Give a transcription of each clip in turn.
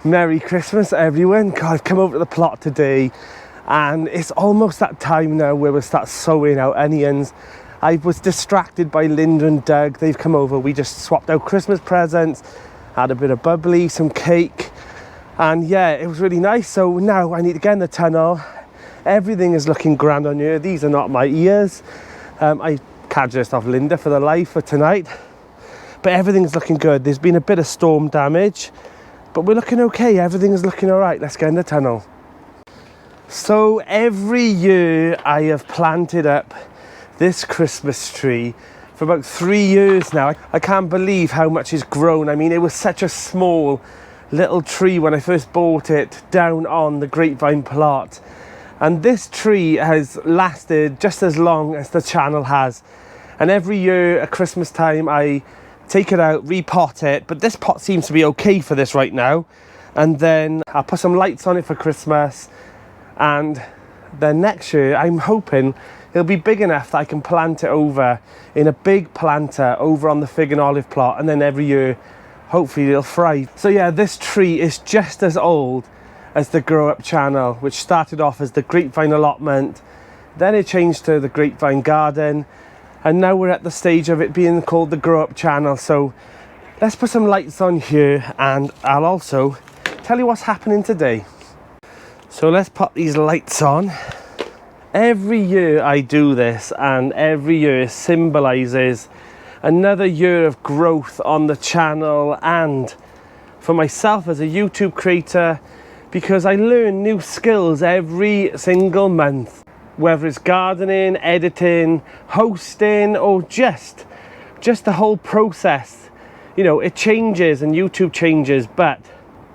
Merry Christmas everyone. God, I've come over to the plot today and it's almost that time now where we'll start sowing out onions. I was distracted by Linda and Doug. They've come over. We just swapped out Christmas presents, had a bit of bubbly, some cake, and yeah, it was really nice. So now I need to get in the tunnel. Everything is looking grand on here. These are not my ears. I can't just off Linda for the life for tonight, but everything's looking good. There's been a bit of storm damage, but we're looking okay. Everything's looking all right. Let's get in the tunnel. So every year I have planted up this Christmas tree for about 3 years now. I can't believe how much it's grown. I mean, it was such a small little tree when I first bought it down on the grapevine plot. And this tree has lasted just as long as the channel has. And every year at Christmas time, I take it out, repot it. But this pot seems to be okay for this right now. And then I'll put some lights on it for Christmas. And then next year, I'm hoping it'll be big enough that I can plant it over in a big planter over on the fig and olive plot. And then every year, hopefully it'll thrive. So yeah, this tree is just as old as the Grow Up channel, which started off as the Grapevine Allotment. Then it changed to the Grapevine Garden. And now we're at the stage of it being called the Grow Up channel. So let's put some lights on here and I'll also tell you what's happening today. So let's put these lights on. Every year I do this and every year symbolizes another year of growth on the channel and for myself as a YouTube creator, because I learn new skills every single month, whether it's gardening, editing, hosting, or just the whole process. You know, it changes and YouTube changes, but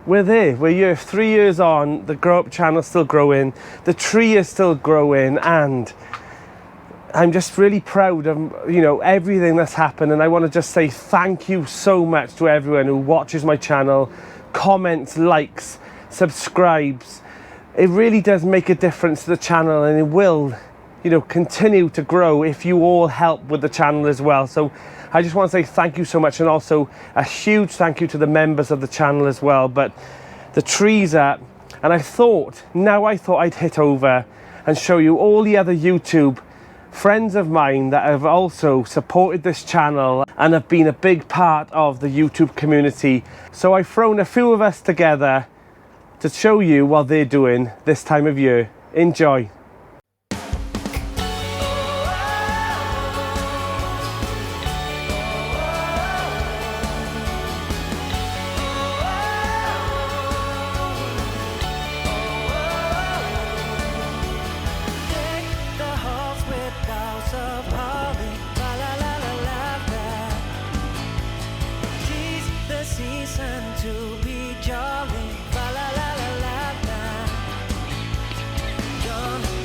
we're there. We're here 3 years on. The Grow Up channel's still growing. The tree is still growing, and I'm just really proud of, you know, everything that's happened. And I want to just say thank you so much to everyone who watches my channel, comments, likes, subscribes. It really does make a difference to the channel, and it will, you know, continue to grow if you all help with the channel as well. So I just want to say thank you so much, and also a huge thank you to the members of the channel as well. But the tree's up, and I thought I'd hit over and show you all the other YouTube friends of mine that have also supported this channel and have been a big part of the YouTube community. So I've thrown a few of us together to show you what they're doing this time of year. Enjoy. To be jolly, la la la la la la. Gonna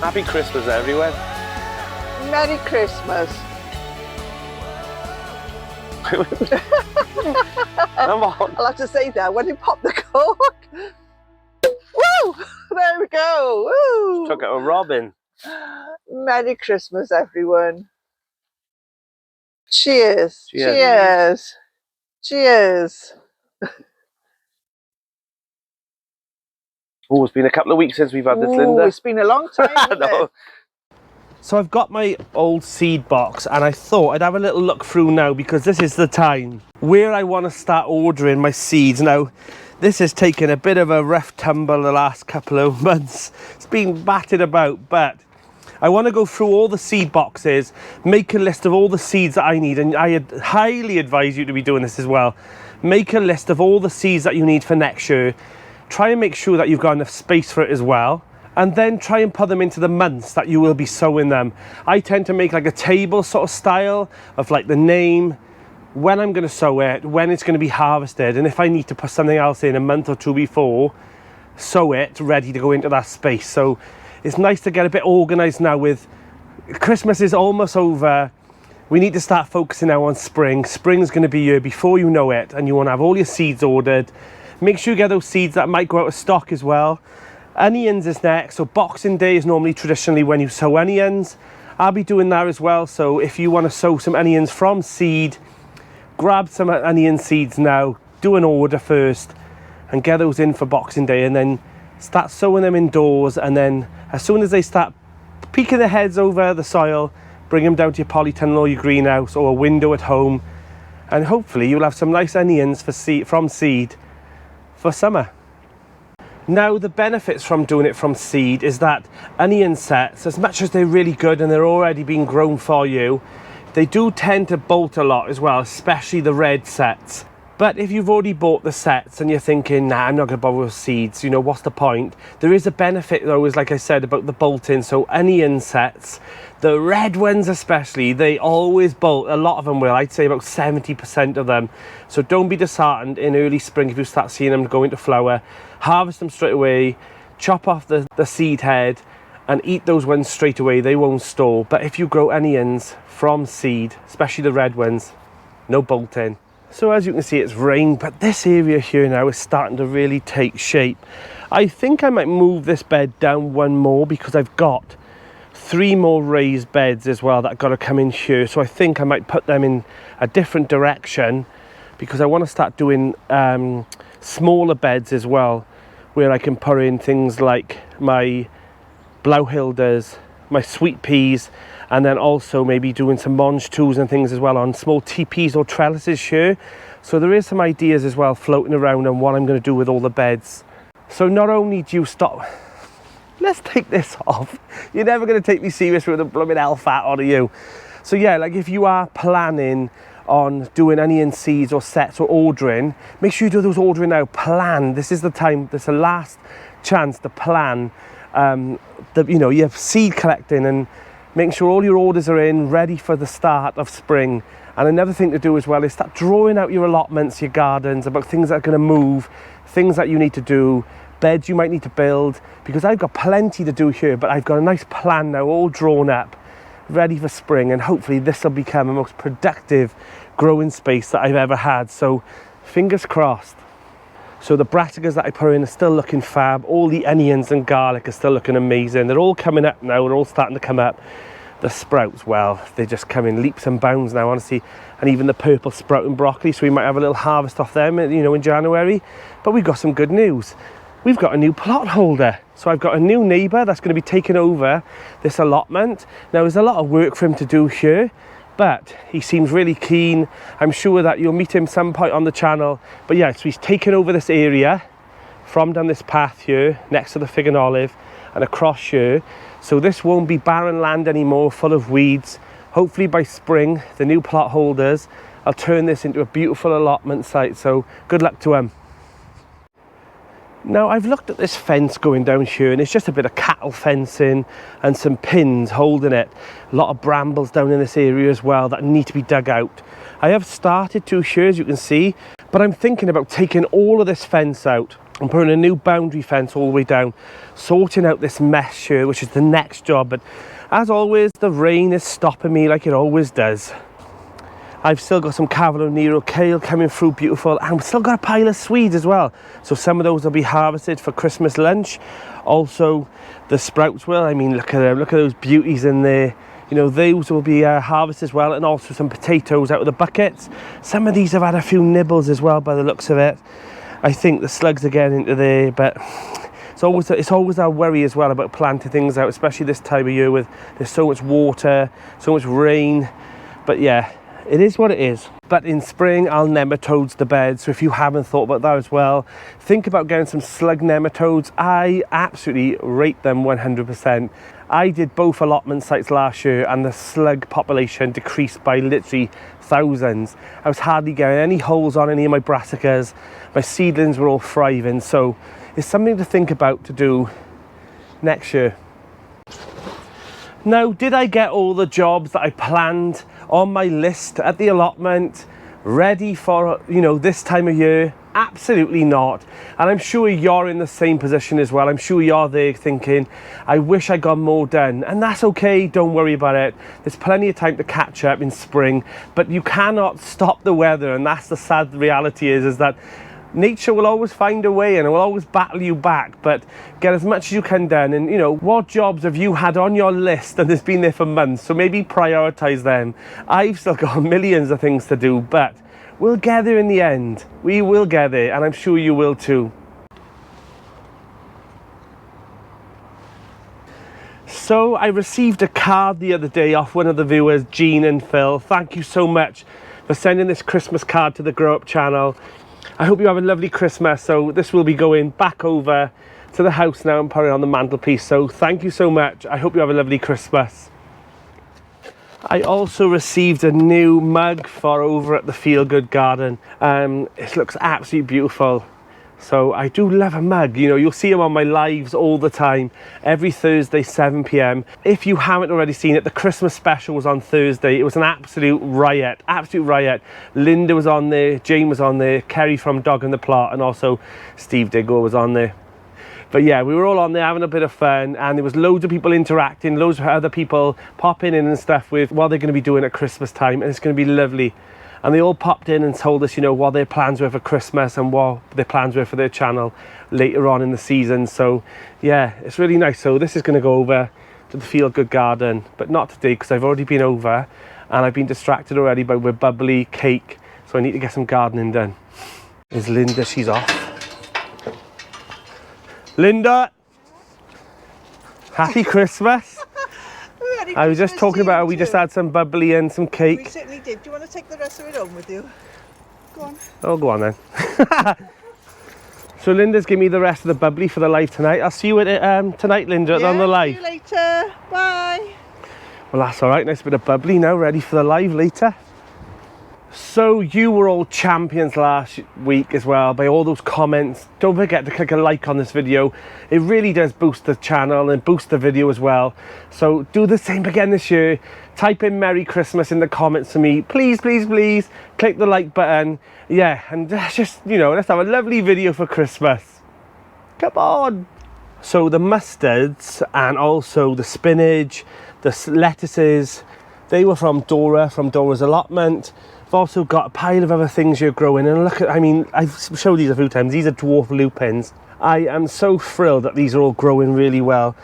Happy Christmas, everyone. Merry Christmas. Come on. I'll have to say that when you pop the cork. Woo! There we go. Woo! Took out a robin. Merry Christmas, everyone. Cheers. Cheers. Cheers. Cheers. Oh, it's been a couple of weeks since we've had this, Ooh, Linda. it's been a long time, hasn't it? So I've got my old seed box and I thought I'd have a little look through now because this is the time where I want to start ordering my seeds. Now, this has taken a bit of a rough tumble the last couple of months. It's been battered about, but I want to go through all the seed boxes, make a list of all the seeds that I need, and I highly advise you to be doing this as well. Make a list of all the seeds that you need for next year. Try and make sure that you've got enough space for it as well. And then try and put them into the months that you will be sowing them. I tend to make like a table sort of style of like the name, when I'm going to sow it, when it's going to be harvested, and if I need to put something else in a month or two before, sow it ready to go into that space. So it's nice to get a bit organized now. With Christmas is almost over. We need to start focusing now on spring. Spring's going to be here before you know it, and you want to have all your seeds ordered. Make sure you get those seeds that might go out of stock as well. Onions is next, so Boxing Day is normally traditionally when you sow onions. I'll be doing that as well, so if you want to sow some onions from seed, grab some onion seeds now, do an order first and get those in for Boxing Day, and then start sowing them indoors, and then as soon as they start peeking their heads over the soil, bring them down to your polytunnel or your greenhouse or a window at home, and hopefully you'll have some nice onions from seed for summer. Now, the benefits from doing it from seed is that onion sets, as much as they're really good and they're already being grown for you, they do tend to bolt a lot as well, especially the red sets. But if you've already bought the sets and you're thinking, nah, I'm not going to bother with seeds, you know, what's the point? There is a benefit though, is like I said, about the bolting. So onion sets, the red ones especially, they always bolt. A lot of them will, I'd say about 70% of them. So don't be disheartened in early spring if you start seeing them go into flower. Harvest them straight away, chop off the seed head and eat those ones straight away. They won't store. But if you grow onions from seed, especially the red ones, no bolting. So as you can see, it's rained, but this area here now is starting to really take shape. I think I might move this bed down one more because I've got 3 more raised beds as well that I've got to come in here. So I think I might put them in a different direction because I want to start doing smaller beds as well, where I can put in things like my blauhilders, my sweet peas, and then also maybe doing some montage and things as well on small teepees or trellises here. So there is some ideas as well floating around on what I'm going to do with all the beds. So not only do you stop, let's take this off. You're never going to take me serious with a blooming elf hat on you. So yeah, like if you are planning on doing onion seeds or sets or ordering, make sure you do those ordering now. Plan. This is the time, this is the last chance to plan your seed collecting and making sure all your orders are in, ready for the start of spring. And another thing to do as well is start drawing out your allotments, your gardens, about things that are going to move, things that you need to do, beds you might need to build, because I've got plenty to do here, but I've got a nice plan now, all drawn up, ready for spring, and hopefully this will become the most productive growing space that I've ever had. So fingers crossed. So the brassicas that I put in are still looking fab. All the onions and garlic are still looking amazing. They're all coming up now. They're all starting to come up. The sprouts, well, they just come in leaps and bounds now, honestly. And even the purple sprouting broccoli, so we might have a little harvest off them, you know, in January. But we've got some good news. We've got a new plot holder. So I've got a new neighbour that's going to be taking over this allotment. Now, there's a lot of work for him to do here, but he seems really keen. I'm sure that you'll meet him some point on the channel. But yeah, so he's taken over this area from down this path here next to the fig and olive and across here. So this won't be barren land anymore, full of weeds. Hopefully by spring, the new plot holders, I'll turn this into a beautiful allotment site. So good luck to him. Now, I've looked at this fence going down here, and it's just a bit of cattle fencing and some pins holding it. A lot of brambles down in this area as well that need to be dug out. I have started to here, as you can see, but I'm thinking about taking all of this fence out I'm putting a new boundary fence all the way down, sorting out this mesh here, which is the next job. But as always, the rain is stopping me like it always does. I've still got some Cavolo Nero kale coming through, beautiful, and we've still got a pile of Swedes as well. So some of those will be harvested for Christmas lunch. Also, the sprouts will. I mean, look at them, look at those beauties in there. You know, those will be harvested as well, and also some potatoes out of the buckets. Some of these have had a few nibbles as well by the looks of it. I think the slugs are getting into there, but it's always our worry as well about planting things out, especially this time of year with there's so much water, so much rain. But yeah, it is what it is. But in spring, I'll nematodes the bed. So if you haven't thought about that as well, think about getting some slug nematodes. I absolutely rate them 100%. I did both allotment sites last year and the slug population decreased by literally thousands. I was hardly getting any holes on any of my brassicas. My seedlings were all thriving. So it's something to think about to do next year. Now, did I get all the jobs that I planned on my list at the allotment ready for, you know, this time of year? Absolutely not. And I'm sure you're in the same position as well. I'm sure you're there thinking, I wish I got more done. And that's okay, don't worry about it. There's plenty of time to catch up in spring, but you cannot stop the weather. And that's the sad reality is that nature will always find a way and it will always battle you back, but get as much as you can done. And you know, what jobs have you had on your list and it's been there for months? So maybe prioritize them. I've still got millions of things to do, but we'll get there in the end. We will get there, and I'm sure you will too. So I received a card the other day off one of the viewers, Jean and Phil. Thank you so much for sending this Christmas card to the Grow Up channel. I hope you have a lovely Christmas. So this will be going back over to the house now and putting it on the mantelpiece. So thank you so much. I hope you have a lovely Christmas. I also received a new mug for over at the Feel Good Garden. It looks absolutely beautiful. So I do love a mug. You know, you'll see them on my lives all the time, every Thursday, 7 p.m. If you haven't already seen it, the Christmas special was on Thursday. It was an absolute riot, absolute riot. Linda was on there, Jane was on there, Kerry from Dog and the Plot, and also Steve Diggle was on there. But yeah, we were all on there having a bit of fun, and there was loads of people interacting, loads of other people popping in and stuff with what they're going to be doing at Christmas time, and it's going to be lovely. And they all popped in and told us, you know, what their plans were for Christmas and what their plans were for their channel later on in the season. So yeah, it's really nice. So this is going to go over to the Feel Good Garden, but not today because I've already been over and I've been distracted already by with bubbly cake. So I need to get some gardening done. There's Linda, she's off. Linda, happy Christmas. I was just talking about how we just had some bubbly and some cake. We certainly did. Do you want to take the rest of it home with you? Go on. Oh, go on then. So Linda's giving me the rest of the bubbly for the live tonight. I'll see you at it tonight, Linda, on the live. See you later. Bye. Well, that's all right. Nice bit of bubbly now, ready for the live later. So you were all champions last week as well by all those comments. Don't forget to click a like on this video. It really does boost the channel and boost the video as well. So do the same again this year. Type in Merry Christmas in the comments for me. Please, please, please. Click the like button. Yeah, and just, you know, let's have a lovely video for Christmas. Come on. So the mustards and also the spinach, the lettuces, they were from Dora, from Dora's allotment. I've also got a pile of other things you're growing, and look at, I mean, I've showed these a few times. These are dwarf lupins. I am so thrilled that these are all growing really well.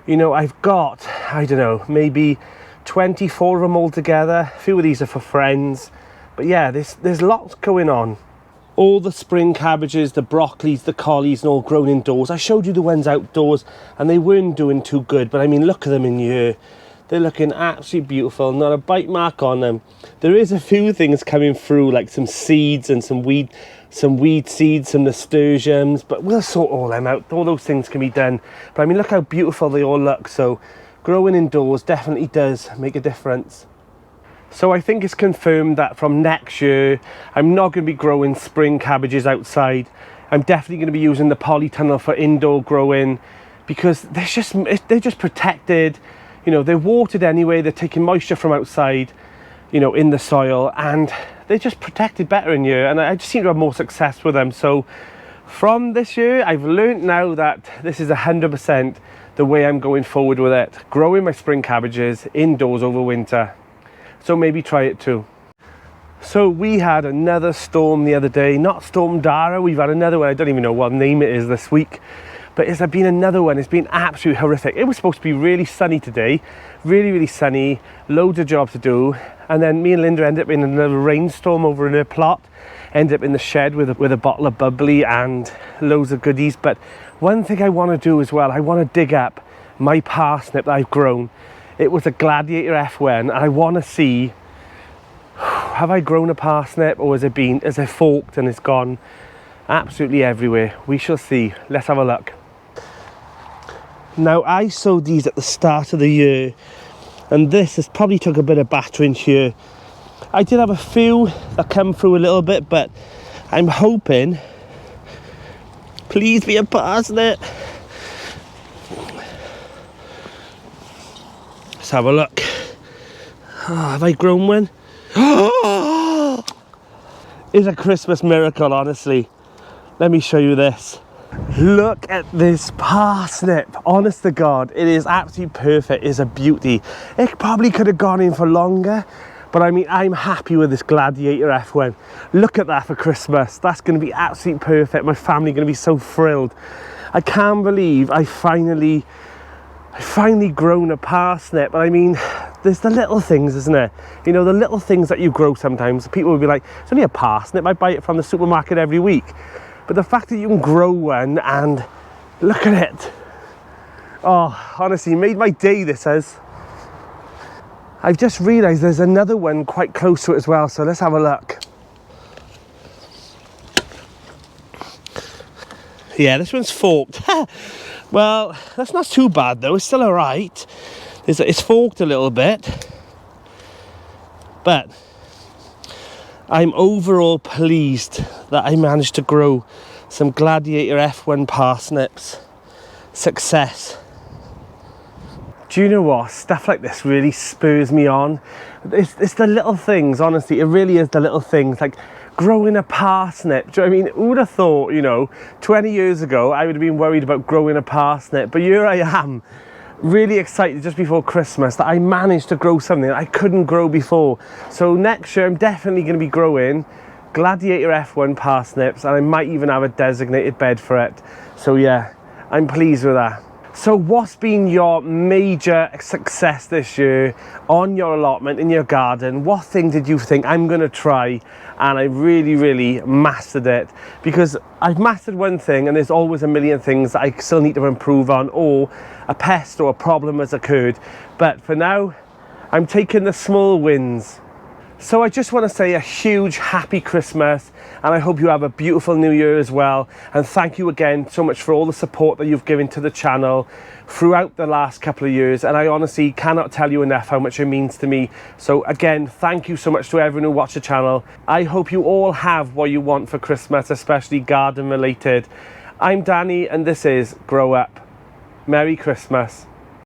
You know, I've got, I don't know, maybe 24 of them all together. A few of these are for friends. But yeah, there's lots going on. All the spring cabbages, the broccolis, the collies, and all grown indoors. I showed you the ones outdoors, and they weren't doing too good. But I mean, look at them in here. They're looking absolutely beautiful, not a bite mark on them. There is a few things coming through, like some seeds and some weed seeds, some nasturtiums, but we'll sort all them out. All those things can be done. But I mean, look how beautiful they all look. So growing indoors definitely does make a difference. So I think it's confirmed that from next year, I'm not going to be growing spring cabbages outside. I'm definitely going to be using the polytunnel for indoor growing because they're just protected. You know, they're watered anyway, they're taking moisture from outside, you know, in the soil, and they're just protected better in here, and I just seem to have more success with them. So From this year, I've learned now that this is 100% the way I'm going forward with it. Growing my spring cabbages indoors over winter. So maybe try it too. So we had another storm the other day, not Storm Dara, we've had another one, I don't even know what name it is this week, but it's been another one. It's been absolutely horrific. It was supposed to be really sunny today, really sunny, loads of job to do, and then me and Linda ended up in another rainstorm over in her plot, ended up in the shed with a bottle of bubbly and loads of goodies. But one thing I want to do as well, I want to dig up my parsnip that I've grown. It was a Gladiator F1, and I want to see, have I grown a parsnip, or has it forked and it's gone absolutely everywhere? We shall see. Let's have a look. Now, I sowed these at the start of the year, and this has probably took a bit of battering here. I did have a few that come through a little bit, but I'm hoping, please be a parsnip. Let's have a look. Oh, have I grown one? It's a Christmas miracle, honestly. Let me show you this. Look at this parsnip. Honest to God, it is absolutely perfect. It's a beauty. It probably could have gone in for longer, but I mean, I'm happy with this Gladiator F1. Look at that for Christmas. That's going to be absolutely perfect. My family are going to be so thrilled. I can't believe I finally grown a parsnip. I mean, there's the little things, isn't it? You know, the little things that you grow sometimes. People will be like, it's only a parsnip. I buy it from the supermarket every week. But the fact that you can grow one and look at it. Oh, honestly, made my day, this has. I've just realised there's another one quite close to it as well, so let's have a look. Yeah, this one's forked. Well, that's not too bad though, it's still alright. It's forked a little bit. But I'm overall pleased that I managed to grow some Gladiator F1 parsnips. Success. Do you know what? Stuff like this really spurs me on. It's the little things, honestly. It really is the little things, like growing a parsnip. Do you know what I mean? Who would have thought, you know, 20 years ago, I would have been worried about growing a parsnip. But here I am, really excited just before Christmas that I managed to grow something that I couldn't grow before. So next year, I'm definitely going to be growing Gladiator F1 parsnips, and I might even have a designated bed for it. So yeah, I'm pleased with that. So what's been your major success this year on your allotment, in your garden? What thing did you think, I'm going to try, and I really mastered it? Because I've mastered one thing and there's always a million things that I still need to improve on, or a pest or a problem has occurred. But for now, I'm taking the small wins. So I just want to say a huge happy Christmas, and I hope you have a beautiful new year as well. And thank you again so much for all the support that you've given to the channel throughout the last couple of years, and I honestly cannot tell you enough how much it means to me. So again, thank you so much to everyone who watched the channel. I hope you all have what you want for Christmas, especially garden related. I'm Danny, and this is Grow Up. Merry Christmas.